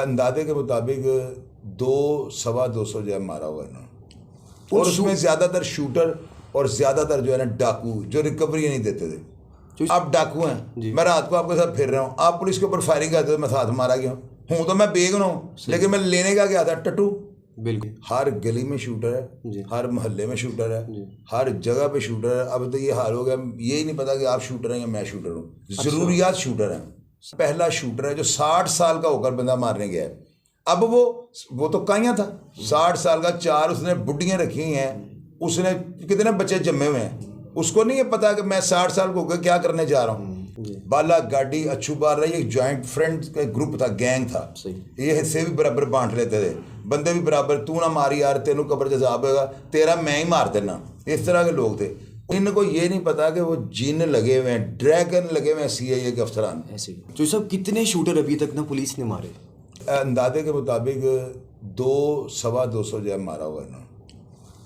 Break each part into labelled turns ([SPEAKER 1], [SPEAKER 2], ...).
[SPEAKER 1] अंदाजे के मुताबिक 200-225 जो है मारा हुआ है ना, और उसमें ज़्यादातर शूटर और ज़्यादातर जो है ना डाकू जो रिकवरी नहीं देते थे। आप डाकू हैं, मैं रात को आपके साथ फिर रहा हूँ, आप पुलिस के ऊपर फायरिंग करते हो, मैं साथ मारा गया हूँ तो मैं बेगुनाह हूँ, लेकिन मैं लेने का गया था टट्टू।
[SPEAKER 2] बिल्कुल,
[SPEAKER 1] हर गली में शूटर है, हर मोहल्ले में शूटर है, हर जगह पे शूटर है। अब तो ये हाल हो गया, यही नहीं पता कि आप शूटर हैं या मैं शूटर हूँ। ज़रूरियात शूटर हैं। पहला शूटर है जो 60 साल का होकर बंदा मारने गया है। अब वो तो काइयाँ था, 60 साल का, 4 उसने बुड्ढियाँ रखी हुई हैं, उसने कितने बच्चे जम्मे हुए हैं, उसको नहीं है पता कि मैं 60 साल को होकर क्या करने जा रहा हूँ। बाला गाड़ी अच्छू बार रही, एक ज्वाइंट फ्रेंड का ग्रुप था, गैंग था, ये हिस्से भी बराबर बांट लेते थे, बंदे भी बराबर, तू ना मारी यार तेनों कब्र जज़ाब होगा, तेरा मैं ही मार देना, इस तरह के लोग थे। इनको ये नहीं पता कि वो जिन लगे हुए हैं, ड्रैगन लगे हुए हैं सीआईए के अफसरान
[SPEAKER 2] ऐसे। तो सब कितने शूटर अभी तक ना पुलिस ने मारे?
[SPEAKER 1] अंदाजे के मुताबिक 200-225 जो है मारा हुआ है ना,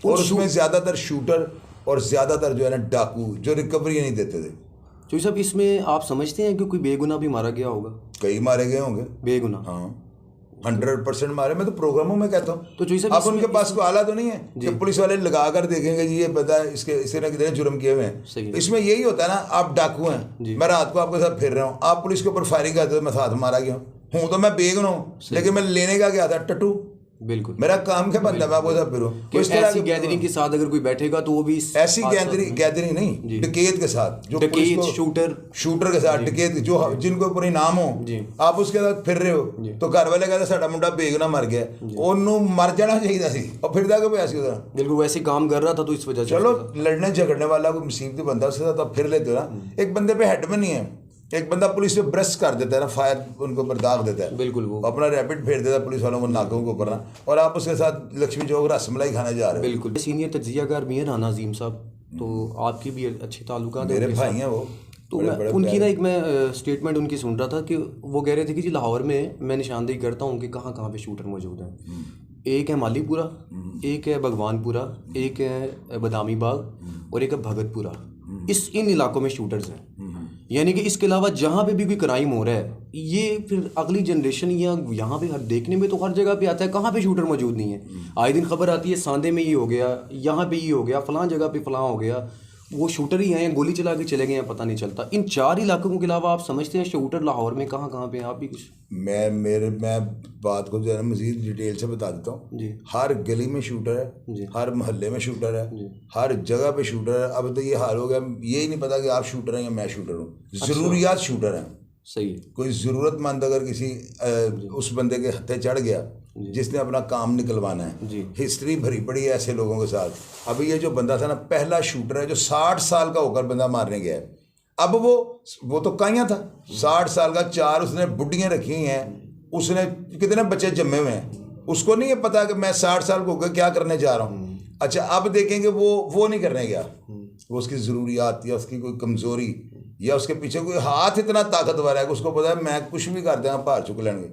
[SPEAKER 1] और उसमें ज़्यादातर शूटर और ज़्यादातर जो है ना डाकू जो रिकवरी नहीं देते थे।
[SPEAKER 2] तो सब इसमें आप समझते हैं कि कोई बेगुनाह भी मारा गया होगा?
[SPEAKER 1] कई मारे गए होंगे बेगुनाह, हाँ 100% मारे। मैं तो प्रोग्रामों में कहता हूँ। तो अब उनके पास कोई आला तो नहीं है कि पुलिस वाले लगा कर देखेंगे जी ये पता है इसके ने कितने जुर्म किए हुए हैं। इसमें यही होता है ना, आप डाकू हैं, मैं रात को आपके साथ फिर रहा हूँ, आप पुलिस के ऊपर फायरिंग करते हो, मैं साथ मारा गया हूँ तो मैं बेगुनाह हूँ, लेकिन मैं लेने का गया था टट्टू।
[SPEAKER 2] बिल्कुल,
[SPEAKER 1] मेरा काम क्या बनता है, मैं आपको सब फिरूं।
[SPEAKER 2] इस तरह की गैदरिंग के साथ अगर कोई बैठेगा तो वो भी
[SPEAKER 1] ऐसी गैदरिंग नहीं, डकैत के साथ, जो
[SPEAKER 2] डकैत
[SPEAKER 1] शूटर के साथ, डकैत जो जिनको ऊपर इनाम हो, आप उसके साथ फिर रहे हो तो घर वाले कहते साडा मुंडा बेगुनाह मर गया, ओनू मर जाना चाहिए सी और फिर जाके कोई ऐसी होता।
[SPEAKER 2] बिल्कुल वैसे काम कर रहा था, तो इस वजह से
[SPEAKER 1] चलो लड़ने झगड़ने वाला कोई मुसीबती बंदा उसके साथ आप फिर लेते हो ना। एक बंदे पे हेड में नहीं है, एक बंदा पुलिस पे ब्रश कर देता है ना, फायर उनको ऊपर दाग देता है,
[SPEAKER 2] बिल्कुल वो
[SPEAKER 1] अपना रैपिड फेर देता है पुलिस वालों को नाकों के ऊपर ना, और आप उसके साथ लक्ष्मी चौक रसमलाई खाने जा रहे हो।
[SPEAKER 2] बिल्कुल। सीनियर तज्जियाकार मियां राना अजीम साहब, तो आपकी भी अच्छे ताल्लुकात हैं,
[SPEAKER 1] मेरे भाई हैं वो।
[SPEAKER 2] तो मैं उनकी ना एक मैं स्टेटमेंट उनकी सुन रहा था कि वो कह रहे थे कि जी लाहौर में मैं निशानदेही करता हूँ कि कहाँ कहाँ पे शूटर मौजूद हैं। एक है मालीपुरा, एक है भगवानपुरा, एक है बदामी बाग और एक है भगतपुरा। इन इलाकों में शूटर्स हैं, यानी कि इसके अलावा जहाँ पे भी कोई क्राइम हो रहा है, ये फिर अगली जनरेशन या यहाँ पे हर देखने में तो हर जगह पे आता है, कहाँ पे शूटर मौजूद नहीं है। आए दिन खबर आती है सांदे में ये हो गया, यहाँ पे ये हो गया, फलां जगह पे फलां हो गया, वो शूटर ही हैं या गोली चला के चले गए हैं, पता नहीं चलता। इन 4 इलाकों के अलावा आप समझते हैं शूटर लाहौर में कहाँ कहाँ पे हैं? आप भी कुछ
[SPEAKER 1] मैं बात को जो है ना मजीद डिटेल से बता देता हूँ जी। हर गली में शूटर है, हर मोहल्ले में शूटर है, हर जगह पे शूटर है। अब तो ये हाल हो गया, यही नहीं पता कि आप शूटर हैं या मैं शूटर हूँ। ज़रूरियात शूटर हैं, सही है। कोई ज़रूरतमंद अगर किसी उस बंदे के हत्थे चढ़ गया जिसने अपना काम निकलवाना है, हिस्ट्री भरी पड़ी है ऐसे लोगों के साथ। अभी ये जो बंदा था ना, पहला शूटर है जो 60 साल का होकर बंदा मारने गया है। अब वो तो काइयाँ था, 60 साल का, 4 उसने बुड्ढियाँ रखी हुई हैं, उसने कितने बच्चे जम्मे हुए हैं, उसको नहीं है पता कि मैं 60 साल को होकर क्या करने जा रहा हूँ। अच्छा अब देखेंगे वो नहीं करने गया, वो उसकी ज़रूरियात या उसकी कोई कमज़ोरी या उसके पीछे कोई हाथ इतना ताकतवर है कि उसको पता है मैं कुछ भी कर देंगे भार चुक लेंगे,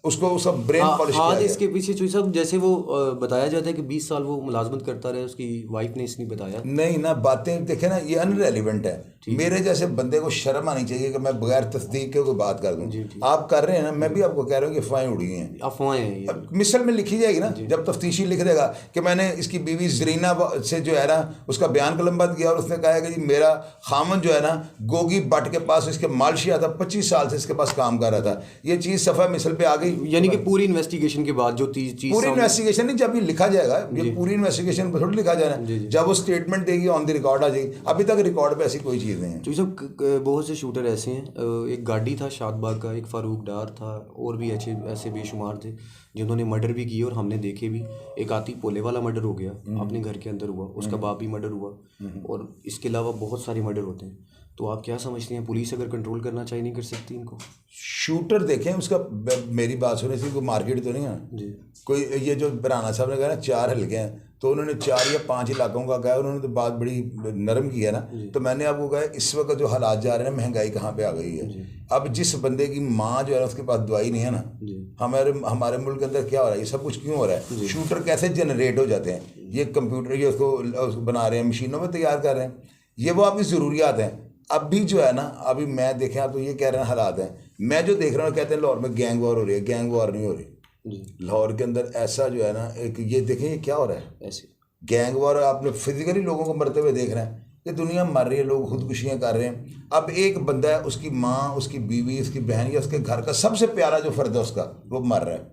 [SPEAKER 1] उसको सब ब्रेन पॉलिश
[SPEAKER 2] किया है। इसके पीछे चूई साहब जैसे वो बताया जाता है कि 20 साल वो मुलाजमत करता रहे, उसकी वाइफ ने इसलिए बताया नहीं
[SPEAKER 1] ना, बातें देखे ना, ये अनरेलिवेंट है। मेरे जैसे बंदे को शर्म आनी चाहिए कि मैं बगैर तस्दीक के कोई बात कर दूं। आप कर रहे हैं ना, मैं भी आपको कह रहा हूँ कि अफवाहें उड़ी हैं,
[SPEAKER 2] अफवाहें हैं।
[SPEAKER 1] मिसल में लिखी जाएगी ना, जब तफ्तीशी लिख देगा कि मैंने इसकी बीवी जरीना से जो है ना उसका बयान कलमबंद किया और उसने कहा है कि जी मेरा खामन जो है ना गोगी बट के पास इसके मालशिया था, 25 साल से इसके पास काम कर रहा था, ये चीज़ सफ़ा मिसल पे आ गई।
[SPEAKER 2] यानी कि पूरी इन्वेस्टिगेशन के बाद जो चीज़
[SPEAKER 1] पूरी इन्वेस्टिगेशन नहीं, जब ये लिखा जाएगा, ये पूरी इन्वेस्टिगेशन पर थोड़ी लिखा जाएगा, जब वो स्टेटमेंट देगी ऑन द रिकॉर्ड आ जाएगी। अभी तक रिकॉर्ड पे ऐसी कोई चीज़ नहीं है।
[SPEAKER 2] तो सब बहुत से शूटर ऐसे हैं, एक गाड़ी था शादबाग का, एक फारूक डार था, और भी ऐसे बेशुमार थे जिन्होंने मर्डर भी किए और हमने देखे भी। एक आती पोले वाला मर्डर हो गया अपने घर के अंदर हुआ, उसका बाप भी मर्डर हुआ, और इसके अलावा बहुत सारे मर्डर होते हैं। तो आप क्या समझते हैं, पुलिस अगर कंट्रोल करना चाहिए नहीं कर सकती इनको?
[SPEAKER 1] शूटर देखें उसका, मेरी बात सुने थी, कोई मार्केट तो नहीं है जी। कोई ये जो बराना साहब ने कहा ना 4 हल्के हैं, तो उन्होंने 4 या 5 इलाकों का कहा, उन्होंने तो बात बड़ी नरम की है ना। तो मैंने आपको कहा इस वक्त जो हालात जा रहे हैं, महंगाई कहाँ पे आ गई है। अब जिस बंदे की माँ जो है उसके पास दवाई नहीं है ना, हमारे मुल्क के अंदर क्या हो रहा है, ये सब कुछ क्यों हो रहा है? शूटर कैसे जनरेट हो जाते हैं? ये कंप्यूटर ये उसको बना रहे हैं, मशीनों में तैयार कर रहे हैं, ये वो आपकी ज़रूरियात हैं। अब भी जो है ना, अभी मैं देखें आप तो ये कह रहे हैं हालात हैं, मैं जो देख रहा हूँ, कहते हैं लाहौर में गैंग वॉर हो रही है, गैंग वॉर नहीं हो रही
[SPEAKER 2] जी।
[SPEAKER 1] लाहौर के अंदर ऐसा जो है ना, एक ये देखें ये क्या हो रहा है,
[SPEAKER 2] ऐसे
[SPEAKER 1] गैंग वॉर। आपने फिजिकली लोगों को मरते हुए देख रहे हैं, ये दुनिया मर रही है, लोग खुदकुशियाँ कर रहे हैं। अब एक बंदा है, उसकी माँ, उसकी बीवी, उसकी बहन या उसके घर का सबसे प्यारा जो फर्द है उसका, वो मर रहा है,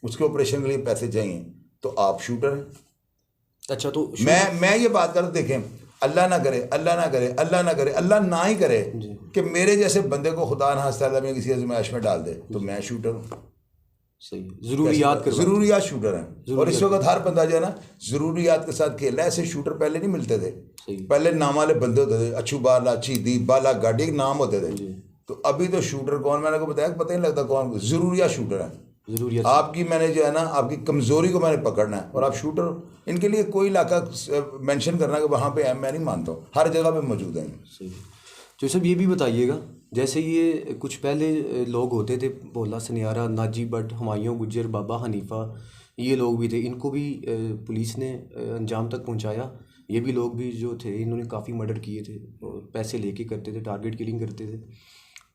[SPEAKER 1] उसके ऑपरेशन के लिए पैसे चाहिए, तो आप शूटर हैं।
[SPEAKER 2] अच्छा, तो
[SPEAKER 1] मैं ये बात कर, देखें, अल्लाह ना करे, अल्लाह ना करे, अल्लाह ना करे, अल्लाह ना ही करे कि मेरे जैसे बंदे को खुदा ना हस्ता में किसी आजमाइश में डाल दे, तो मैं शूटर हूँ।
[SPEAKER 2] सही, ज़रूरियात
[SPEAKER 1] शूटर हैं। और इस वक्त हर बंदा जो है ना ज़रूरियात के साथ खेल रहा है। ऐसे शूटर पहले नहीं मिलते थे, पहले नाम वाले बंदे होते थे, अच्छू बाला, चीदी बाला, गाड़ी के नाम होते थे। तो अभी तो शूटर कौन, मैंने को बताया, पता ही नहीं लगता कौन ज़रूरियात शूटर है। आपकी मैंने जो है ना, आपकी कमज़ोरी को मैंने पकड़ना है और आप शूटर हो। इनके लिए कोई इलाका मेंशन करना कि वहाँ पे है, मैं नहीं मानता हूँ, हर जगह पे मौजूद हैं।
[SPEAKER 2] सही। तो सब ये भी बताइएगा, जैसे ये कुछ पहले लोग होते थे, भोला सनियारा, नाजी भट्ट, हुमायूं गुज्जर, बाबा हनीफा, ये लोग भी थे, इनको भी पुलिस ने अंजाम तक पहुंचाया। ये भी लोग भी जो थे, इन्होंने काफ़ी मर्डर किए थे और पैसे लेके करते थे, टारगेट किलिंग करते थे।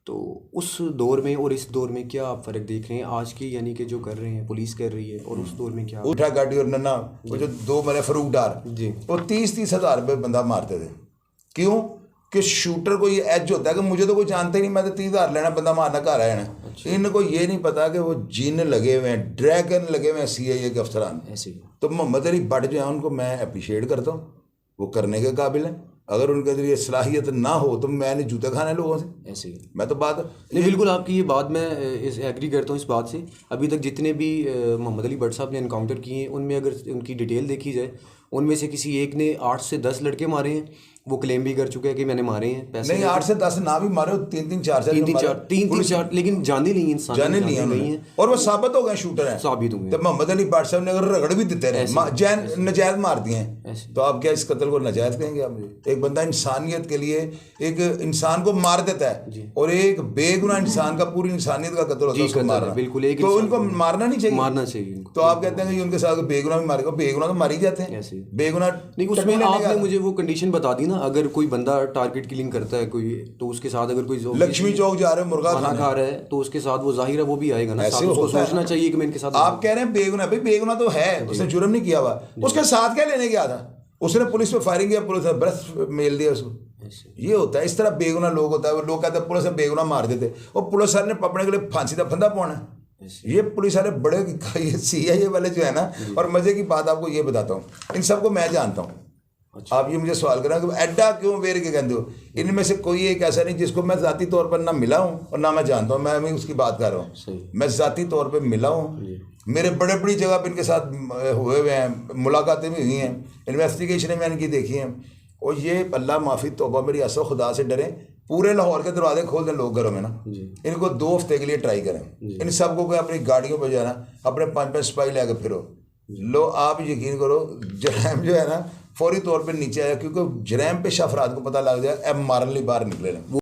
[SPEAKER 2] तो उस दौर में और इस दौर में क्या आप फ़र्क देख रहे हैं आज की, यानी कि जो कर रहे हैं, पुलिस कर रही है, और उस दौर में क्या?
[SPEAKER 1] उठा गाड़ी और नन्ना, वो जो दो मरे फरूक डार
[SPEAKER 2] जी, वो
[SPEAKER 1] 30-30 हज़ार रुपये बंदा मारते थे। क्यों? कि शूटर को ये एज होता है कि मुझे तो कोई जानते ही नहीं, मैं तो 30 हज़ार लेना, बंदा मारना घर आया ना। अच्छा। इनको ये नहीं पता कि वो जिन लगे हुए हैं, ड्रैगन लगे हुए हैं CIA के अफसरान ऐसे। तो मोहम्मद अली भट्ट जो है, उनको मैं अप्रिशिएट करता हूँ, वो करने के काबिल है। अगर उनके अंदर ये सलाहियत ना हो तो मैंने जूते खाने लोगों से ऐसे ही। मैं तो बात
[SPEAKER 2] नहीं, बिल्कुल आपकी ये बात मैं एग्री करता हूँ इस बात से। अभी तक जितने भी मोहम्मद अली भट्ट साहब ने इनकाउंटर किए हैं, उनमें अगर उनकी डिटेल देखी जाए, उनमें से किसी एक ने 8 से 10 लड़के मारे हैं। वो क्लेम भी कर चुका है कि मैंने मारे हैं। पैसे
[SPEAKER 1] नहीं, 8 से 10 ना भी मारे, 3-3 4,
[SPEAKER 2] लेकिन जाने नहीं इंसान,
[SPEAKER 1] जाने नहीं है, और वो साबित हो गए शूटर हैं,
[SPEAKER 2] साबित हो गए।
[SPEAKER 1] तो मोहम्मद अली भट्ट साहब ने अगर रगड़ भी देते रहे, नजायज मार दिए हैं, तो आप क्या इस कत्ल को नजायज कहेंगे? आप मुझे, एक बंदा इंसानियत के लिए एक इंसान को मार देता है, और एक बेगुनाह इंसान का पूरी इंसानियत का कत्ल होता है, उसको मारना,
[SPEAKER 2] बिल्कुल,
[SPEAKER 1] तो उनको मारना नहीं चाहिए,
[SPEAKER 2] मारना चाहिए।
[SPEAKER 1] तो आप कहते हैं कि उनके साथ बेगुनाह भी मारेगा, बेगुनाह तो मार ही जाते हैं, बेगुनाह
[SPEAKER 2] नहीं। उसमें आपने मुझे वो कंडीशन बता दी ना, अगर कोई बंदा टारगेट किलिंग करता है कोई, तो उसके साथ अगर कोई
[SPEAKER 1] लक्ष्मी चौक जा रहे हैं मुर्गा
[SPEAKER 2] खाना खा रहा है, तो उसके साथ वो जाहिर है वो भी आएगा ना, उसको सोचना चाहिए कि मैं इनके साथ।
[SPEAKER 1] आप कह रहे हैं बेगुनाह, भाई बेगुनाह तो है, उसने जुर्म नहीं किया हुआ, उसके साथ क्या लेने गया था? उसने पुलिस पे फायरिंग किया, पुलिस ने ब्रश मेल दिया उसको। ये होता है, इस तरह बेगुनाह लोग होता है। वो लोग कहते हैं पुलिस ने बेगुनाह मार देते, और पुलिस वाले ने पकड़ने के लिए फांसी का फंदा पाना। ये पुलिस वाले बड़े CIA वाले जो है ना, और मजे की बात आपको ये बताता हूँ, इन सबको मैं जानता हूँ। अच्छा। आप ये मुझे सवाल करें कि एड्डा क्यों वेर के कहते हो, इनमें से कोई एक ऐसा नहीं जिसको मैं ज़ाती तौर पर ना मिला हूँ और ना मैं जानता हूँ। मैं उसकी बात कर रहा हूँ, मैं ज़ाती तौर पे मिला हूँ, मेरे बड़े बड़ी जगह पे इनके साथ हुए हुए हैं, मुलाकातें भी हुई हैं, इन्वेस्टिगेशनें मैंने की देखी हैं। और ये अल्लाह माफ़ी तौबा मेरी, ऐसा खुदा से डरें, पूरे लाहौर के दरवाजे खोल दें लोग घरों में ना, इनको 2 हफ्ते के लिए ट्राई करें। इन सबको कोई अपनी गाड़ियों पर जाना, अपने 5-5 सिपाही लेकर फिरो, लो आप यकीन करो जराइम जो है ना फौरी तौर पे नीचे आया, क्योंकि जराइम पे अफराद को पता लग जाए, अब मारने बाहर निकले।